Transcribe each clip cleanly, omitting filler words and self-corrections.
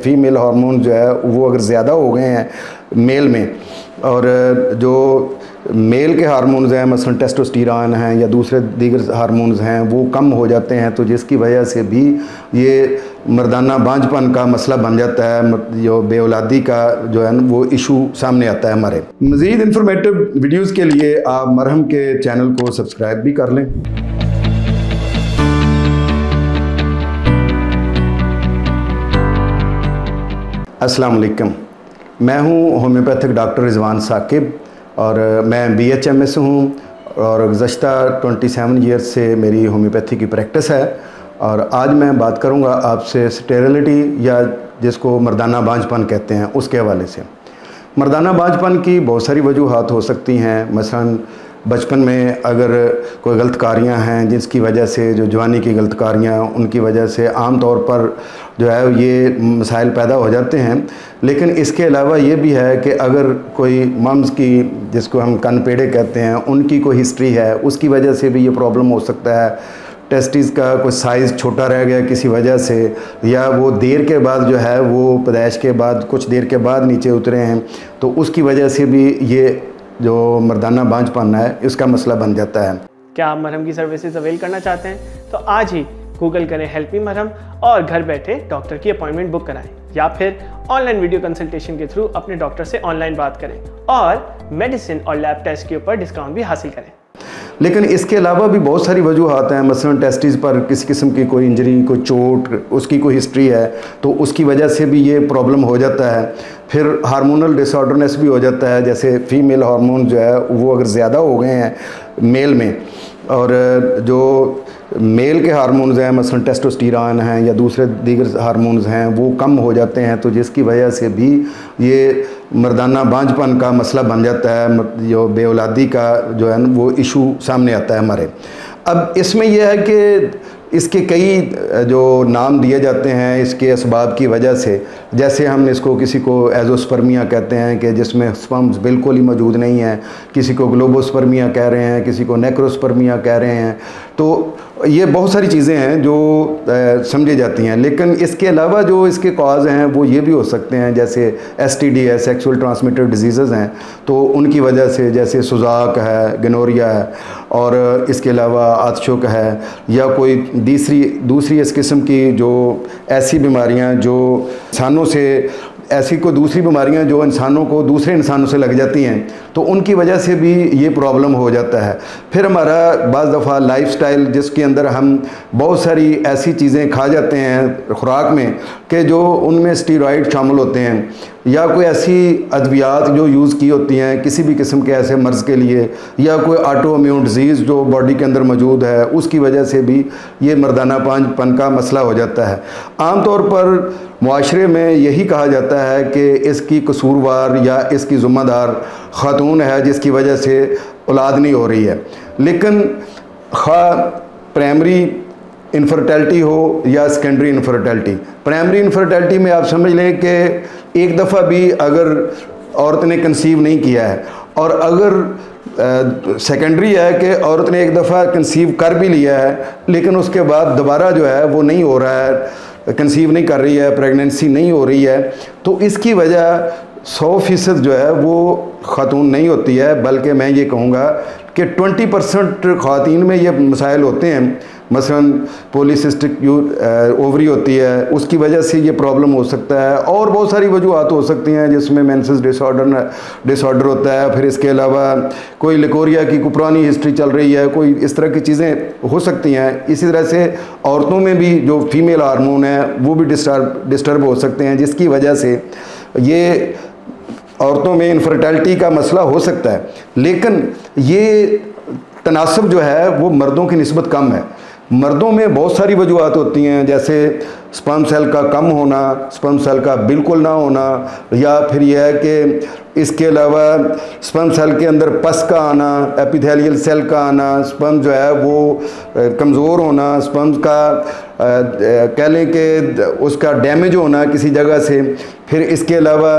Female hormone जो है वो अगर ज़्यादा हो गए हैं मेल में, और जो मेल के हार्मोन्स हैं मसलन टेस्टोस्टेरोन हैं या दूसरे दीगर हार्मोन्स हैं वो कम हो जाते हैं, तो जिसकी वजह से भी ये मर्दाना बांझपन का मसला बन जाता है, जो बेऔलादी का जो है वो इशू सामने आता है हमारे। मज़ीद इंफॉर्मेटिव वीडियोज़ के लिए आप मरहम के चैनल को सब्सक्राइब भी कर लें। अस्सलाम वालेकुम, मैं हूँ होम्योपैथिक डॉक्टर रिजवान साकिब और मैं BHMS हूँ और गुज़श्ता 27 ईयर्स से मेरी होम्योपैथी की प्रैक्टिस है। और आज मैं बात करूँगा आपसे स्टेरिलिटी या जिसको मर्दाना बांझपन कहते हैं उसके हवाले से। मर्दाना बांझपन की बहुत सारी वजूहात हो सकती हैं। मसलन बचपन में अगर कोई गलतकारियाँ हैं जिसकी वजह से, जो जवानी की गलतकारियाँ उनकी वजह से आम तौर पर जो है ये मसाइल पैदा हो जाते हैं। लेकिन इसके अलावा ये भी है कि अगर कोई मम्स की, जिसको हम कनपेड़े कहते हैं, उनकी कोई हिस्ट्री है, उसकी वजह से भी ये प्रॉब्लम हो सकता है। टेस्टिस का कोई साइज़ छोटा रह गया किसी वजह से, या वो देर के बाद जो है वो पैदाइश के बाद कुछ देर के बाद नीचे उतरे हैं, तो उसकी वजह से भी ये जो मर्दाना बांझपन है इसका मसला बन जाता है। क्या आप मरहम की सर्विसेज अवेल करना चाहते हैं तो आज ही गूगल करें हेल्प मी मरहम और घर बैठे डॉक्टर की अपॉइंटमेंट बुक कराएं, या फिर ऑनलाइन वीडियो कंसल्टेशन के थ्रू अपने डॉक्टर से ऑनलाइन बात करें और मेडिसिन और लैब टेस्ट के ऊपर डिस्काउंट भी हासिल करें। लेकिन इसके अलावा भी बहुत सारी वजूहात हैं। मसलन टेस्टिस पर किसी किस्म की कोई इंजरी, कोई चोट, उसकी कोई हिस्ट्री है तो उसकी वजह से भी ये प्रॉब्लम हो जाता है। फिर हार्मोनल डिसऑर्डरनेस भी हो जाता है, जैसे फीमेल हार्मोन जो है वो अगर ज़्यादा हो गए हैं मेल में, और जो मेल के हार्मोन्स हैं मसलन टेस्टोस्टेरोन हैं या दूसरे दीगर हार्मोन्स हैं वो कम हो जाते हैं, तो जिसकी वजह से भी ये मर्दाना बांझपन का मसला बन जाता है, जो बेऔलादी का जो है वो इशू सामने आता है हमारे। अब इसमें यह है कि इसके कई जो नाम दिए जाते हैं इसके असबाब की वजह से, जैसे हम इसको किसी को एजोस्पर्मिया कहते हैं कि जिसमें स्पर्म्स बिल्कुल ही मौजूद नहीं हैं, किसी को ग्लोबोस्पर्मिया कह रहे हैं, किसी को नेक्रोस्पर्मिया कह रहे हैं। तो ये बहुत सारी चीज़ें हैं जो समझी जाती हैं। लेकिन इसके अलावा जो इसके कॉज हैं वो ये भी हो सकते हैं, जैसे STD है, सेक्सुअल ट्रांसमिटेड डिजीज़ हैं, तो उनकी वजह से, जैसे सुजाक है, गनोरिया है, और इसके अलावा आतशुक है, या कोई दूसरी इस किस्म की जो ऐसी बीमारियां जो इंसानों से, ऐसी कोई दूसरी बीमारियां जो इंसानों को दूसरे इंसानों से लग जाती हैं, तो उनकी वजह से भी ये प्रॉब्लम हो जाता है। फिर हमारा बाज़ दफ़ा लाइफस्टाइल, जिसके अंदर हम बहुत सारी ऐसी चीज़ें खा जाते हैं खुराक में कि जो उनमें स्टीरॉइड शामिल होते हैं, या कोई ऐसी अद्वियात जो यूज़ की होती हैं किसी भी किस्म के ऐसे मर्ज़ के लिए, या कोई ऑटो इम्यून डिजीज़ जो बॉडी के अंदर मौजूद है, उसकी वजह से भी ये मर्दाना बांझपन का मसला हो जाता है। आम तौर पर मुआशरे में यही कहा जाता है कि इसकी कसूरवार या इसकी ज़िम्मेदार ख़ातून है जिसकी वजह से औलाद नहीं हो रही है। लेकिन प्राइमरी इनफर्टिलिटी हो या सेकेंडरी इनफर्टिलिटी, प्राइमरी इनफर्टिलिटी में आप समझ लें कि एक दफ़ा भी अगर औरत ने कंसीव नहीं किया है, और अगर सेकेंडरी है कि औरत ने एक दफ़ा कंसीव कर भी लिया है लेकिन उसके बाद दोबारा जो है वो नहीं हो रहा है, कंसीव नहीं कर रही है, प्रेगनेंसी नहीं हो रही है, तो इसकी वजह 100% जो है वो ख़ातून नहीं होती है, बल्कि मैं ये कहूँगा कि 20% ख़वातीन में ये मसाइल होते हैं। मसलन पॉलीसिस्टिक ओवरी होती है, उसकी वजह से ये प्रॉब्लम हो सकता है, और बहुत सारी वजूहात हो सकती हैं जिसमें मेंसेस डिसऑर्डर होता है। फिर इसके अलावा कोई लिकोरिया की कोई पुरानी हिस्ट्री चल रही है, कोई इस तरह की चीज़ें हो सकती हैं। इसी तरह से औरतों में भी जो फीमेल हार्मोन है वो भी डिस्टर्ब हो सकते हैं, जिसकी वजह से ये औरतों में इनफर्टिलिटी का मसला हो सकता है। लेकिन ये तनासब जो है वो मर्दों की निस्बत कम है। मर्दों में बहुत सारी वजूहात होती हैं, जैसे स्पर्म सेल का कम होना, स्पर्म सेल का बिल्कुल ना होना, या फिर यह है कि इसके अलावा स्पर्म सेल के अंदर पस का आना, एपिथेलियल सेल का आना, स्पर्म जो है वो कमज़ोर होना, स्पर्म का कह लें कि उसका डैमेज होना किसी जगह से। फिर इसके अलावा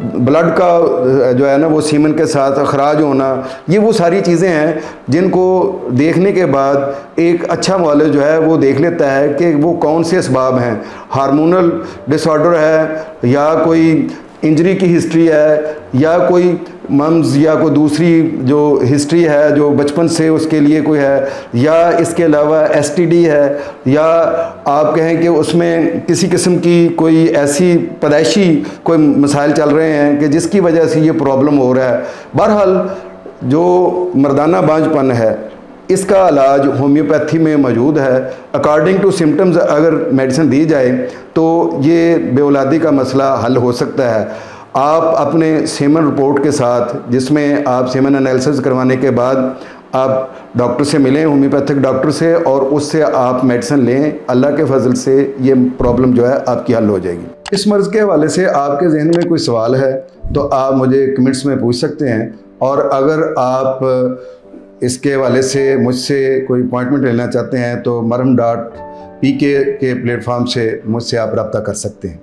ब्लड का जो है ना वो सीमन के साथ अखराज होना, ये वो सारी चीज़ें हैं जिनको देखने के बाद एक अच्छा मौलवी जो है वो देख लेता है कि वो कौन से असबाब हैं हैं, हार्मोनल डिसऑर्डर है या कोई इंजरी की हिस्ट्री है या कोई मम्स या कोई दूसरी जो हिस्ट्री है जो बचपन से उसके लिए कोई है, या इसके अलावा एसटीडी है, या आप कहें कि उसमें किसी किस्म की कोई ऐसी पैदाइशी कोई मसाइल चल रहे हैं कि जिसकी वजह से ये प्रॉब्लम हो रहा है। बहरहाल जो मर्दाना बांझपन है इसका इलाज होम्योपैथी में मौजूद है। अकॉर्डिंग टू सिम्टम्स अगर मेडिसिन दी जाए तो ये बेऔलादी का मसला हल हो सकता है। आप अपने सेमन रिपोर्ट के साथ, जिसमें आप सेमन एनालिसिस करवाने के बाद आप डॉक्टर से मिलें, होम्योपैथिक डॉक्टर से, और उससे आप मेडिसिन लें। अल्लाह के फजल से ये प्रॉब्लम जो है आपकी हल हो जाएगी। इस मर्ज़ के हवाले से आपके जहन में कोई सवाल है तो आप मुझे कमेंट्स में पूछ सकते हैं, और अगर आप इसके हवाले से मुझसे कोई अपॉइंटमेंट लेना चाहते हैं तो marham.pk के प्लेटफॉर्म से मुझसे आप रब्ता कर सकते हैं।